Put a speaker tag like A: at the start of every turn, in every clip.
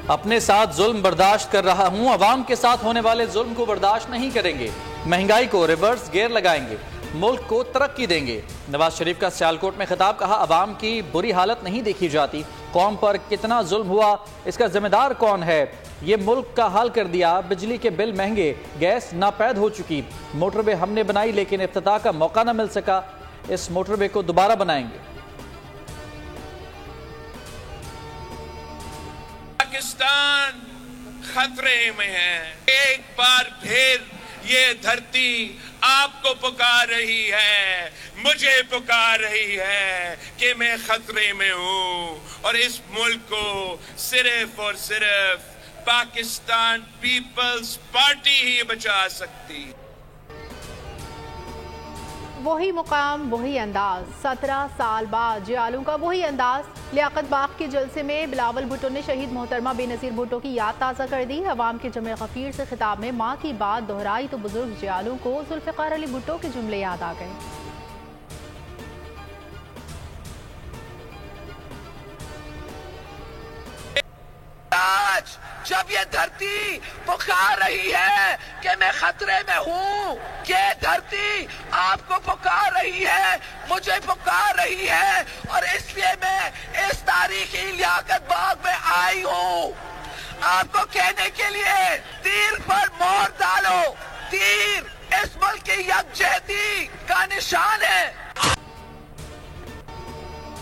A: अपने साथ जुल्म बर्दाश्त कर रहा हूं, अवाम के साथ होने वाले जुल्म को बर्दाश्त नहीं करेंगे, महंगाई को रिवर्स गियर लगाएंगे, मुल्क को तरक्की देंगे। नवाज शरीफ का सियालकोट में खिताब। कहा, अवाम की बुरी हालत नहीं देखी जाती, कौम पर कितना जुल्म हुआ इसका जिम्मेदार कौन है, ये मुल्क का हाल कर दिया। बिजली के बिल महंगे, गैस नापैद हो चुकी, मोटरवे हमने बनाई लेकिन इफ्तिताह का मौका न मिल सका, इस मोटरवे को दोबारा बनाएंगे।
B: पाकिस्तान खतरे में है, एक बार फिर ये धरती आपको पुकार रही है, मुझे पुकार रही है कि मैं खतरे में हूं और इस मुल्क को सिर्फ और सिर्फ पाकिस्तान पीपल्स पार्टी ही बचा सकती।
C: वही मुकाम वही अंदाज, 17 साल बाद जियालों का वही अंदाज। लियाकत बाग के जलसे में बिलावल भुट्टो ने शहीद मोहतरमा बेनज़ीर भुट्टो की याद ताज़ा कर दी। अवाम के जमे गफीर से खिताब में माँ की बात दोहराई तो बुजुर्ग जियालों को जुल्फ़िकार अली भुट्टो के जुमले याद आ गए।
D: आज जब ये धरती पुकार रही है कि मैं खतरे में हूँ, ये धरती आपको पुकार रही है, मुझे पुकार रही है और इसलिए मैं इस तारीखी लियाकत बाग में आई हूँ आपको कहने के लिए, तीर पर मोहर डालो। तीर इस मुल्क की यकजहती का निशान है।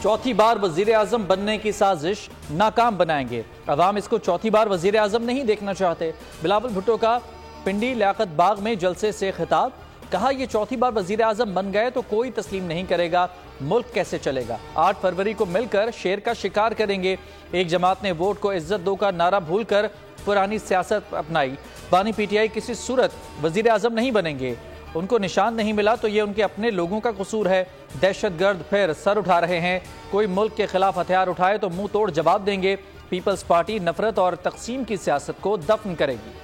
A: चौथी बार वजीर आजम बनने की साजिश नाकाम बनाएंगे, अवाम इसको चौथी बार वजीर आजम नहीं देखना चाहते। बिलावल भुट्टो का पिंडी लियाकत बाग में जलसे से खिताब। कहा, ये चौथी बार वजीर आजम बन गए तो कोई तस्लीम नहीं करेगा, मुल्क कैसे चलेगा। 8 फरवरी को मिलकर शेर का शिकार करेंगे। एक जमात ने वोट को इज्जत दो का नारा भूलकर पुरानी सियासत अपनाई। बानी पीटीआई किसी सूरत वजीर आजम नहीं बनेंगे, उनको निशान नहीं मिला तो ये उनके अपने लोगों का कसूर है। दहशतगर्द फिर सर उठा रहे हैं, कोई मुल्क के खिलाफ हथियार उठाए तो मुंह तोड़ जवाब देंगे। पीपल्स पार्टी नफरत और तकसीम की सियासत को दफन करेगी।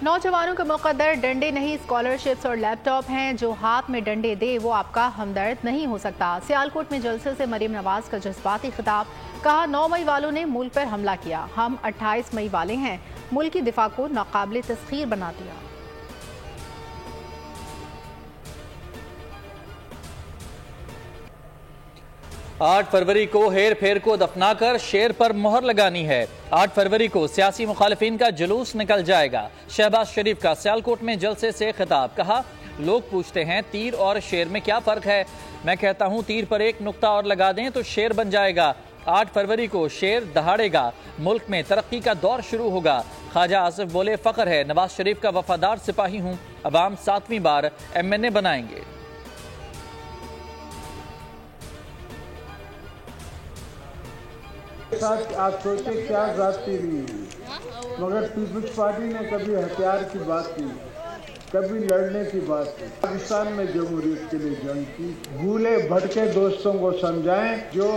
C: नौजवानों के मुकद्दर डंडे नहीं, स्कॉलरशिप्स और लैपटॉप हैं। जो हाथ में डंडे दे वो आपका हमदर्द नहीं हो सकता। सियालकोट में जलसे से मरीम नवाज का जज्बाती खिताब। कहा, 9 मई वालों ने मुल्क पर हमला किया, हम 28 मई वाले हैं, मुल्क की दिफा को नाकाबिल तस्खीर बना दिया।
A: 8 फरवरी को हेर फेर को दफनाकर शेर पर मोहर लगानी है। 8 फरवरी को सियासी मुखालिफिन का जुलूस निकल जाएगा। शहबाज शरीफ का सियालकोट में जलसे से खिताब। कहा, लोग पूछते हैं तीर और शेर में क्या फर्क है, मैं कहता हूं तीर पर एक नुक्ता और लगा दें तो शेर बन जाएगा। 8 फरवरी को शेर दहाड़ेगा, मुल्क में तरक्की का दौर शुरू होगा। ख्वाजा आसिफ बोले, फख्र है नवाज शरीफ का वफादार सिपाही हूं, अवाम 7वीं बार MNA बनाएंगे।
E: साथ आप सोचे क्या जाती रही, मगर पीपल्स पार्टी ने कभी हथियार की बात की, कभी लड़ने की बात की। पाकिस्तान में जमहूरियत के लिए जंग की। भूले भटके दोस्तों को समझाएं जो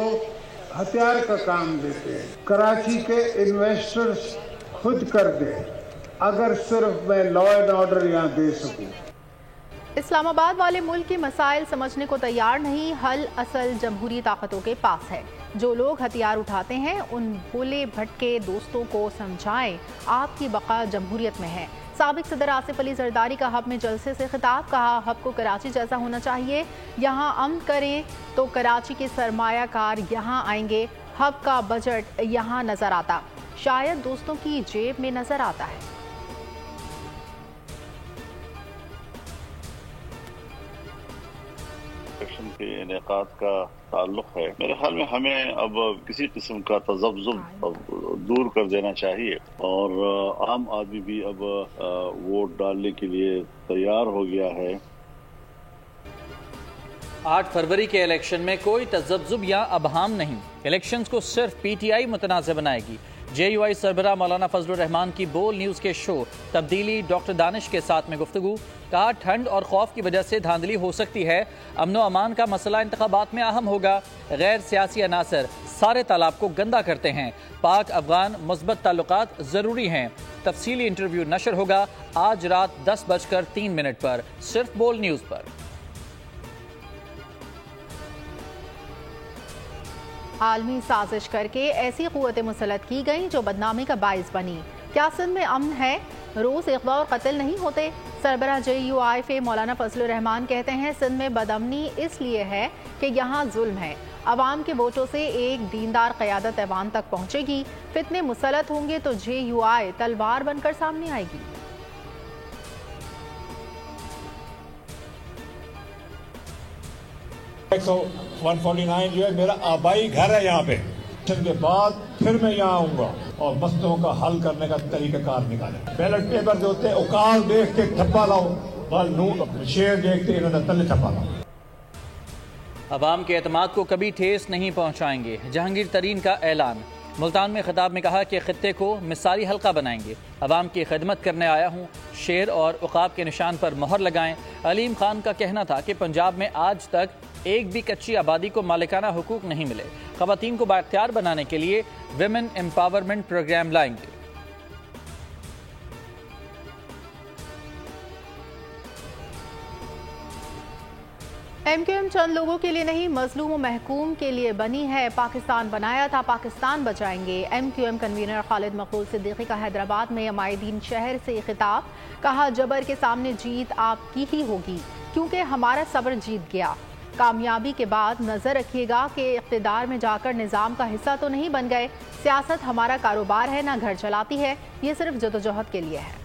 E: हथियार का काम देते हैं। कराची के इन्वेस्टर्स खुद कर दे, अगर सिर्फ मैं लॉ एंड ऑर्डर यहाँ दे सकूं।
C: इस्लामाबाद वाले मुल्क के मसाइल समझने को तैयार नहीं, हल असल जमहूरी ताकतों के पास है। जो लोग हथियार उठाते हैं उन भोले भटके दोस्तों को समझाएं, आपकी बका जमहूरियत में है। साबिक सदर आसिफ अली जरदारी का हब में जलसे से खिताब। कहा, हब को कराची जैसा होना चाहिए, यहाँ अमन करें तो कराची के सरमायाकार यहाँ आएंगे। हब का बजट यहाँ नजर आता, शायद दोस्तों की जेब में नजर आता है।
F: इलेक्शन के इनेकाद का ताल्लुक है, मेरे ख्याल में हमें अब किसी किस्म का तज़ब्ज़ुब दूर कर देना चाहिए और आम आदमी भी अब वोट डालने के लिए तैयार हो गया है।
A: 8 फरवरी के इलेक्शन में कोई तज़ब्ज़ुब या अबहाम नहीं, इलेक्शंस को सिर्फ PTI मुतनाज़ बनाएगी। JUI सरबराह मौलाना फजलुर रहमान की बोल न्यूज़ के शो तब्दीली डॉक्टर दानिश के साथ में गुफ्तगू। कहा, ठंड और खौफ की वजह से धांधली हो सकती है, अमन व अमान का मसला इंतखाबात में अहम होगा। गैर सियासी अनासर सारे तालाब को गंदा करते हैं, पाक अफगान मुस्बत ताल्लुकात ज़रूरी हैं। तफसीली इंटरव्यू नशर होगा आज रात 10:03 पर, सिर्फ बोल न्यूज़ पर।
C: आलमी साजिश करके ऐसी क़ुव्वतें मुसल्लत की गई जो बदनामी का बाइस बनी। क्या सिंध में अमन है? रोज़ इग़वा और कत्ल नहीं होते? सरबराह JUIF मौलाना फजलुर रहमान कहते हैं सिंध में बदअमनी इसलिए है कि यहाँ जुल्म है। अवाम के वोटों से एक दीनदार क़यादत ऐवान तक पहुँचेगी। फितने मुसल्लत होंगे तो JUI तलवार बनकर सामने आएगी।
G: 149 जो है मेरा आबाई घर है यहाँ पे। के बाद फिर मैं यहाँ आऊंगा और मसलों का हल करने का तरीकाकार निकाले। बैलेट पेपर जो होते हैं औकात देख के ठप्पा लाओ, शेर देखते इन्होंने तले ठप्पा लाओ।
A: अवाम के एतमाद को कभी ठेस नहीं पहुँचाएंगे, जहांगीर तरीन का ऐलान। मुल्तान में खिताब में कहा कि खित्ते को मिसाली हल्का बनाएंगे। अवाम की खिदमत करने आया हूँ, शेर और उकाब के निशान पर मोहर लगाएं। अलीम खान का कहना था कि पंजाब में आज तक एक भी कच्ची आबादी को मालिकाना हुकूक नहीं मिले। ख़वातीन को बाइख्तियार बनाने के लिए विमेन एम्पावरमेंट प्रोग्राम लाएंगे।
C: MQM चंद लोगों के लिए नहीं, मजलूम व महकूम के लिए बनी है। पाकिस्तान बनाया था, पाकिस्तान बचाएंगे। MQM कन्वीनर खालिद मकबूल सिद्दीकी का हैदराबाद में अमायदीन शहर से खिताब। कहा जबर के सामने जीत आपकी ही होगी क्योंकि हमारा सब्र जीत गया। कामयाबी के बाद नजर रखिएगा कि इख्तिदार में जाकर निज़ाम का हिस्सा तो नहीं बन गए। सियासत हमारा कारोबार है, ना घर चलाती है, ये सिर्फ जदोजहद के लिए है।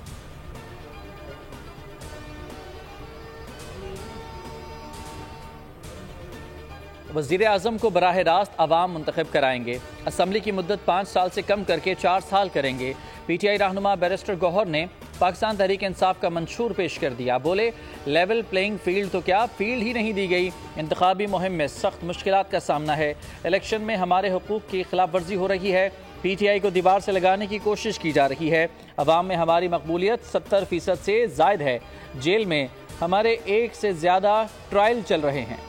A: वज़ीर आज़म को बराह रास्त अवाम मुंतखब कराएंगे। असम्बली की मुद्दत 5 साल से कम करके 4 साल करेंगे। PTI रहनुमा बैरिस्टर गौहर ने पाकिस्तान तहरीक इंसाफ का मंशूर पेश कर दिया। बोले लेवल प्लेइंग फील्ड तो क्या, फील्ड ही नहीं दी गई। इंतखाबी मुहिम में सख्त मुश्किलात का सामना है। इलेक्शन में हमारे हुकूक की खिलाफ वर्जी हो रही है। PTI को दीवार से लगाने की कोशिश की जा रही है। अवाम में हमारी मकबूलियत 70% से जायद है। जेल में हमारे 1 से ज़्यादा ट्रायल चल रहे हैं।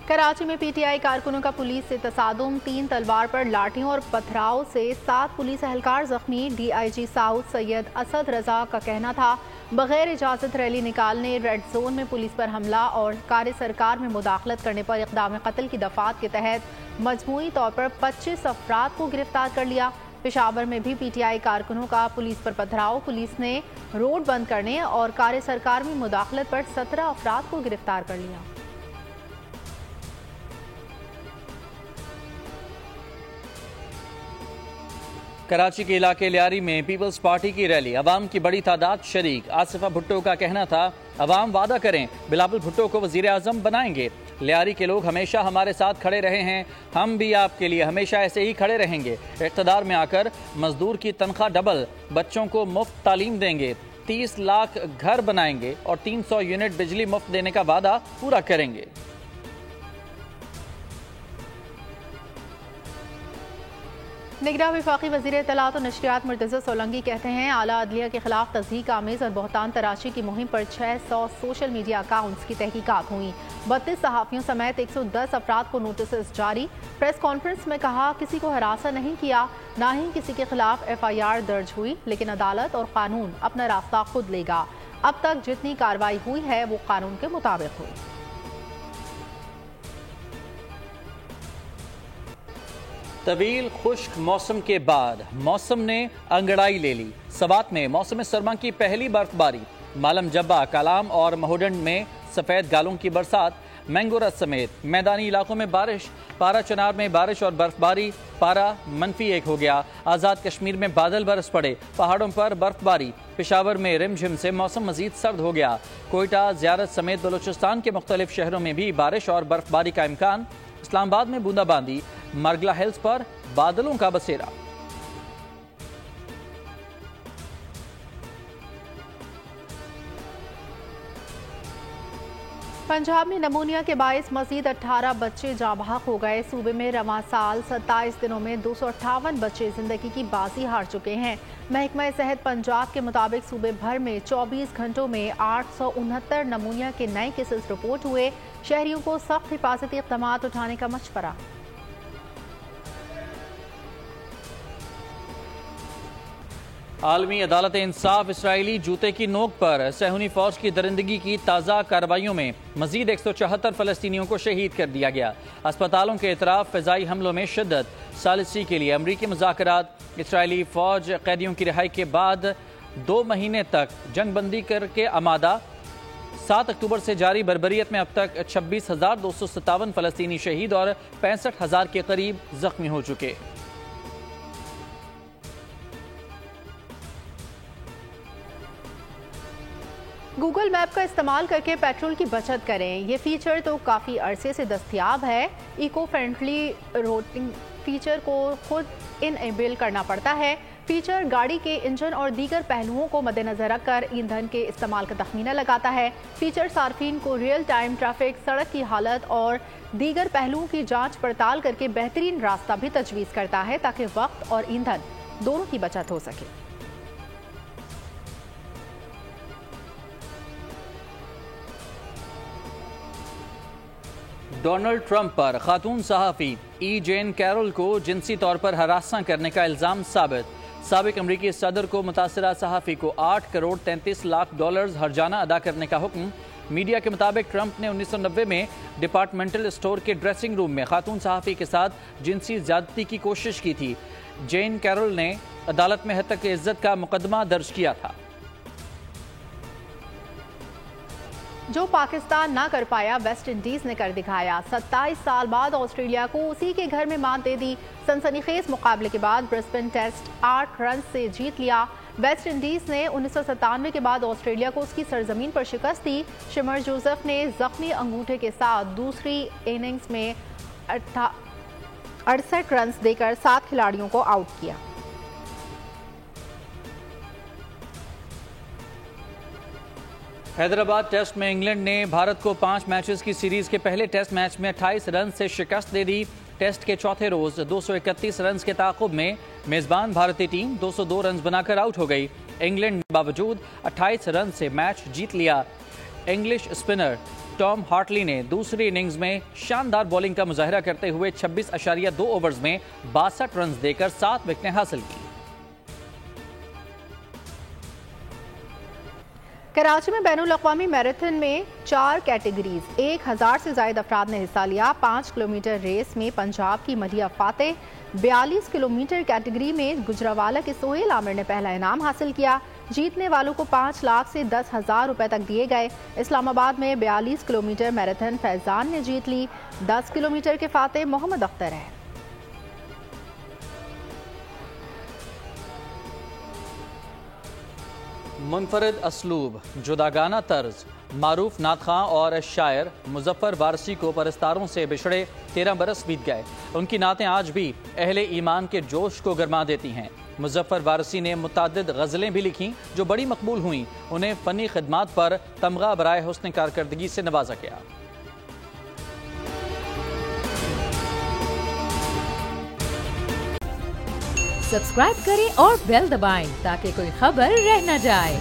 C: कराची में PTI कारकुनों का पुलिस से तसादुम, 3 तलवार पर लाठियों और पथराव से 7 पुलिस एहलकार जख्मी। DIG साउथ सैयद असद रजा का कहना था बगैर इजाज़त रैली निकालने, रेड जोन में पुलिस पर हमला और कार्य सरकार में मुदाखलत करने पर इक़दाम कत्ल की दफात के तहत मजमूई तौर पर 25 अफराद को गिरफ्तार कर लिया। पेशावर में भी PTI कारकुनों का पुलिस पर पथराव, पुलिस ने रोड बंद करने और कार्य सरकार में मुदाखलत पर 17 अफराद को गिरफ्तार कर लिया।
A: कराची के इलाके लियारी में पीपल्स पार्टी की रैली, अवाम की बड़ी तादाद शरीक। आसिफा भुट्टो का कहना था अवाम वादा करें बिलावल भुट्टो को वजीर आज़म बनाएंगे। लियारी के लोग हमेशा हमारे साथ खड़े रहे हैं, हम भी आपके लिए हमेशा ऐसे ही खड़े रहेंगे। इक़्तिदार में आकर मजदूर की तनख्वाह डबल, बच्चों को मुफ्त तालीम देंगे, 30 लाख घर बनाएंगे और 300 यूनिट बिजली मुफ्त देने का वादा पूरा करेंगे।
C: निगरान वफाकी वज़ीर इत्तलात और नशरियात मुर्तज़ा सोलंकी कहते हैं आला अदलिया के खिलाफ तज़हीक आमेज़ और बहतान तराशी की मुहिम पर 600 सोशल मीडिया अकाउंट्स की तहकीकात हुई। 32 सहाफ़ियों समेत 110 अफराद को नोटिस जारी। प्रेस कॉन्फ्रेंस में कहा किसी को हरासा नहीं किया, ना ही किसी के खिलाफ FIR दर्ज हुई, लेकिन अदालत और कानून अपना रास्ता खुद लेगा। अब तक जितनी कार्रवाई हुई है वो कानून के मुताबिक हुई।
A: तवील खुश्क मौसम के बाद मौसम ने अंगड़ाई ले ली। सवात में मौसम सरमा की पहली बर्फबारी, मालम जब्बा, कालाम और महोडंड में सफ़ेद गालों की बरसात, मैंगोरस समेत मैदानी इलाकों में बारिश। पारा चनार में बारिश और बर्फबारी, पारा -1 हो गया। आज़ाद कश्मीर में बादल बरस पड़े, पहाड़ों पर बर्फबारी। पेशावर में रिमझिम से मौसम मजीद सर्द हो गया। कोयटा, ज़ियारत समेत बलूचिस्तान के मुख्तलिफ शहरों में भी बारिश और बर्फबारी का इम्कान। इस्लामाबाद में बूंदाबांदी, मार्गला हिल्स पर बादलों का बसेरा।
C: पंजाब में नमूनिया के बायस मजीद 18 बच्चे जाँ बहक हो गए। सूबे में रवां साल 27 दिनों में 258 बच्चे जिंदगी की बाजी हार चुके हैं। महकमा सेहत पंजाब के मुताबिक सूबे भर में 24 घंटों में 869 नमूनिया के नए केसेस रिपोर्ट हुए। शहरियों को सख्त हिफाजती इक़दामात उठाने का मशवरा।
A: आलमी अदालत इंसाफ इसराइली जूते की नोक पर सहूनी फौज की दरिंदगी की ताज़ा कार्रवाइयों में मजीद 174 फलस्तीनियों को शहीद कर दिया गया। अस्पतालों के इतराफ फ़िज़ाई हमलों में शिद्दत। सालिसी के लिए अमरीकी मुज़ाकरात। इसराइली फौज कैदियों की रिहाई के बाद 2 महीने तक जंगबंदी करके आमादा। 7 अक्टूबर से जारी बर्बरियत में अब तक 26,257 फलस्तीनी शहीद और 65,000 के करीब जख्मी हो चुके।
C: गूगल मैप का इस्तेमाल करके पेट्रोल की बचत करें। ये फीचर तो काफ़ी अरसे से दस्तयाब है। इको फ्रेंडली रूटिंग फीचर को खुद इनेबल करना पड़ता है। फीचर गाड़ी के इंजन और दीगर पहलुओं को मद्देनजर रखकर ईंधन के इस्तेमाल का तखमीना लगाता है। फीचर सार्फिन को रियल टाइम ट्रैफिक, सड़क की हालत और दीगर पहलुओं की जांच पड़ताल करके बेहतरीन रास्ता भी तजवीज़ करता है ताकि वक्त और ईंधन दोनों की बचत हो सके।
A: डोनाल्ड ट्रंप पर खातून सहाफ़ी ई जेन कैरोल को जिनसी तौर पर हरासा करने का इल्ज़ाम साबित। साबिक अमरीकी सदर को मुतासरा सहाफ़ी को 8 करोड़ 33 लाख डॉलर्स हर्जाना अदा करने का हुक्म। मीडिया के मुताबिक ट्रंप ने 1990 में डिपार्टमेंटल स्टोर के ड्रेसिंग रूम में खातून सहाफ़ी के साथ जिनसी ज़्यादती की कोशिश की थी। जेन कैरोल ने अदालत में हत्या की इज्जत का मुकदमा दर्ज किया था।
C: जो पाकिस्तान ना कर पाया वेस्ट इंडीज ने कर दिखाया। 27 साल बाद ऑस्ट्रेलिया को उसी के घर में मात दे दी। सनसनीखेज मुकाबले के बाद ब्रिस्बेन टेस्ट 8 रन से जीत लिया। वेस्ट इंडीज ने 1997 के बाद ऑस्ट्रेलिया को उसकी सरजमीन पर शिकस्त दी। शिमर जोसेफ ने जख्मी अंगूठे के साथ दूसरी इनिंग्स में 68 रन देकर 7 खिलाड़ियों को आउट किया।
A: हैदराबाद टेस्ट में इंग्लैंड ने भारत को 5 मैचेस की सीरीज के पहले टेस्ट मैच में 28 रन से शिकस्त दे दी। टेस्ट के चौथे रोज 231 रन के ताक़ुब में मेजबान भारतीय टीम 202 रन बनाकर आउट हो गई। इंग्लैंड ने बावजूद 28 रन से मैच जीत लिया। इंग्लिश स्पिनर टॉम हार्टली ने दूसरी इनिंग्स में शानदार बॉलिंग का मुजाहिरा करते हुए 26.2 ओवर्स में 62 रन देकर 7 विकेटें हासिल की।
C: कराची में बैनुल अक़वामी मैराथन में 4 कैटेगरीज 1000 से ज्यादा अफराद ने हिस्सा लिया। 5 किलोमीटर रेस में पंजाब की मलिया फातेह, 42 किलोमीटर कैटेगरी में गुजरावाला के सोहेल आमिर ने पहला इनाम हासिल किया। जीतने वालों को 5 लाख से 10,000 रुपए तक दिए गए। इस्लामाबाद में 42 किलोमीटर मैराथन फैजान ने जीत ली। 10 किलोमीटर के फातेह मोहम्मद अख्तर है।
A: मुनफरद असलूब, जुदागाना तर्ज, मारूफ नातखां और शायर मुजफ्फर वारसी को परस्तारों से बिछड़े 13 बरस बीत गए। उनकी नातें आज भी अहले ईमान के जोश को गरमा देती हैं। मुजफ्फर वारसी ने मुताद्दिद गज़लें भी लिखीं जो बड़ी मकबूल हुईं। उन्हें फ़नी खिदमात पर तमगा बराए हुस्न कारकर्दगी से नवाजा गया।
H: सब्सक्राइब करें और बेल दबाएं ताकि कोई खबर रह न जाए।